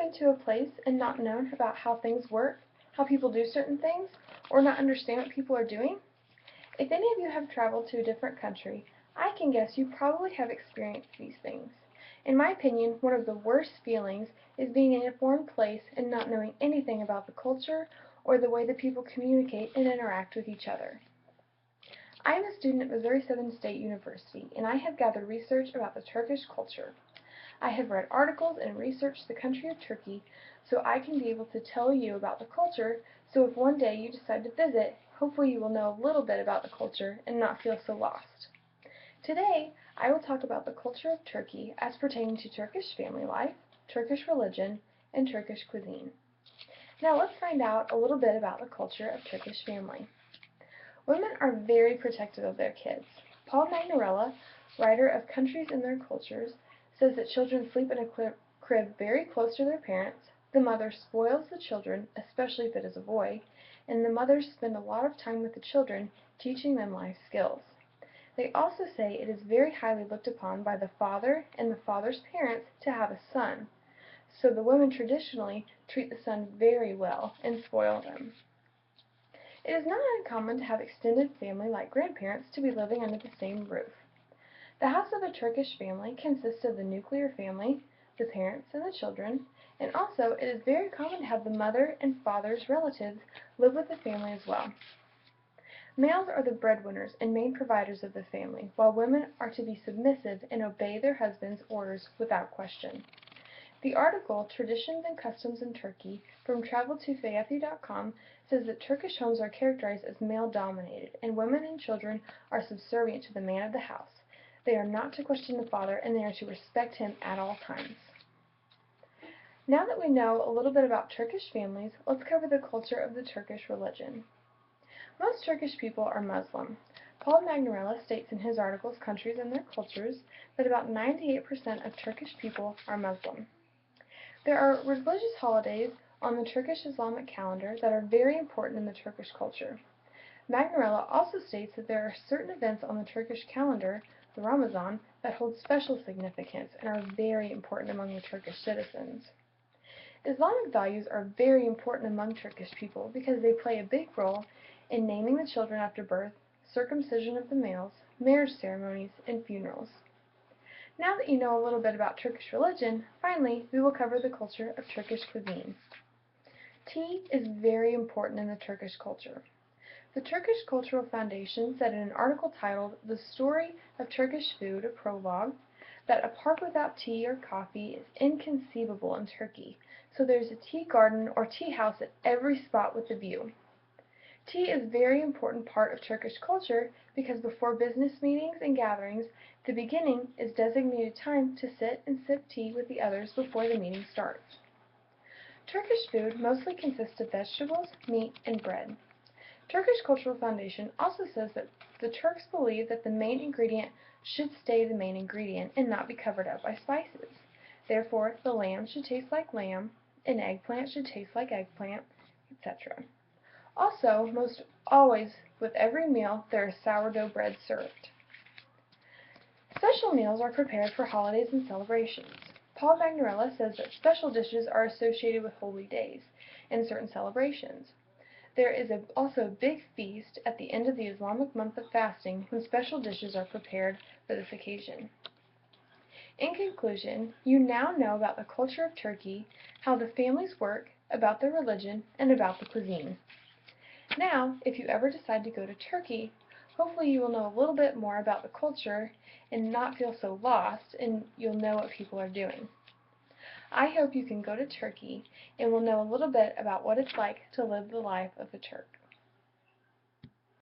been to a place and not known about how things work, how people do certain things, or not understand what people are doing? If any of you have traveled to a different country, I can guess you probably have experienced these things. In my opinion, one of the worst feelings is being in a foreign place and not knowing anything about the culture or the way that people communicate and interact with each other. I am a student at Missouri Southern State University, and I have gathered research about the Turkish culture. I have read articles and researched the country of Turkey so I can be able to tell you about the culture, so if one day you decide to visit, hopefully you will know a little bit about the culture and not feel so lost. Today, I will talk about the culture of Turkey as pertaining to Turkish family life, Turkish religion, and Turkish cuisine. Now let's find out a little bit about the culture of Turkish family. Women are very protective of their kids. Paul Magnarella, writer of Countries and Their Cultures, says that children sleep in a crib very close to their parents, the mother spoils the children, especially if it is a boy, and the mothers spend a lot of time with the children, teaching them life skills. They also say it is very highly looked upon by the father and the father's parents to have a son, so the women traditionally treat the son very well and spoil them. It is not uncommon to have extended family like grandparents to be living under the same roof. The house of a Turkish family consists of the nuclear family, the parents and the children, and also it is very common to have the mother and father's relatives live with the family as well. Males are the breadwinners and main providers of the family, while women are to be submissive and obey their husbands' orders without question. The article Traditions and Customs in Turkey from traveltofayethy.com says that Turkish homes are characterized as male-dominated, and women and children are subservient to the man of the house. They are not to question the father, and they are to respect him at all times. Now that we know a little bit about Turkish families, let's cover the culture of the Turkish religion. Most Turkish people are Muslim. Paul Magnarella states in his articles Countries and Their Cultures that about 98% of Turkish people are Muslim. There are religious holidays on the Turkish Islamic calendar that are very important in the Turkish culture. Magnarella also states that there are certain events on the Turkish calendar, the Ramadan, that hold special significance and are very important among the Turkish citizens. Islamic values are very important among Turkish people because they play a big role in naming the children after birth, circumcision of the males, marriage ceremonies, and funerals. Now that you know a little bit about Turkish religion, finally, we will cover the culture of Turkish cuisine. Tea is very important in the Turkish culture. The Turkish Cultural Foundation said in an article titled The Story of Turkish Food, a Prologue, that a park without tea or coffee is inconceivable in Turkey, so there's a tea garden or tea house at every spot with a view. Tea is a very important part of Turkish culture because before business meetings and gatherings, the beginning is designated time to sit and sip tea with the others before the meeting starts. Turkish food mostly consists of vegetables, meat, and bread. Turkish Cultural Foundation also says that the Turks believe that the main ingredient should stay the main ingredient and not be covered up by spices. Therefore, the lamb should taste like lamb, an eggplant should taste like eggplant, etc. Also, most always with every meal, there is sourdough bread served. Special meals are prepared for holidays and celebrations. Paul Magnarella says that special dishes are associated with holy days and certain celebrations. There is also a big feast at the end of the Islamic month of fasting when special dishes are prepared for this occasion. In conclusion, you now know about the culture of Turkey, how the families work, about their religion, and about the cuisine. Now, if you ever decide to go to Turkey, hopefully you will know a little bit more about the culture and not feel so lost, and you'll know what people are doing. I hope you can go to Turkey and will know a little bit about what it's like to live the life of a Turk.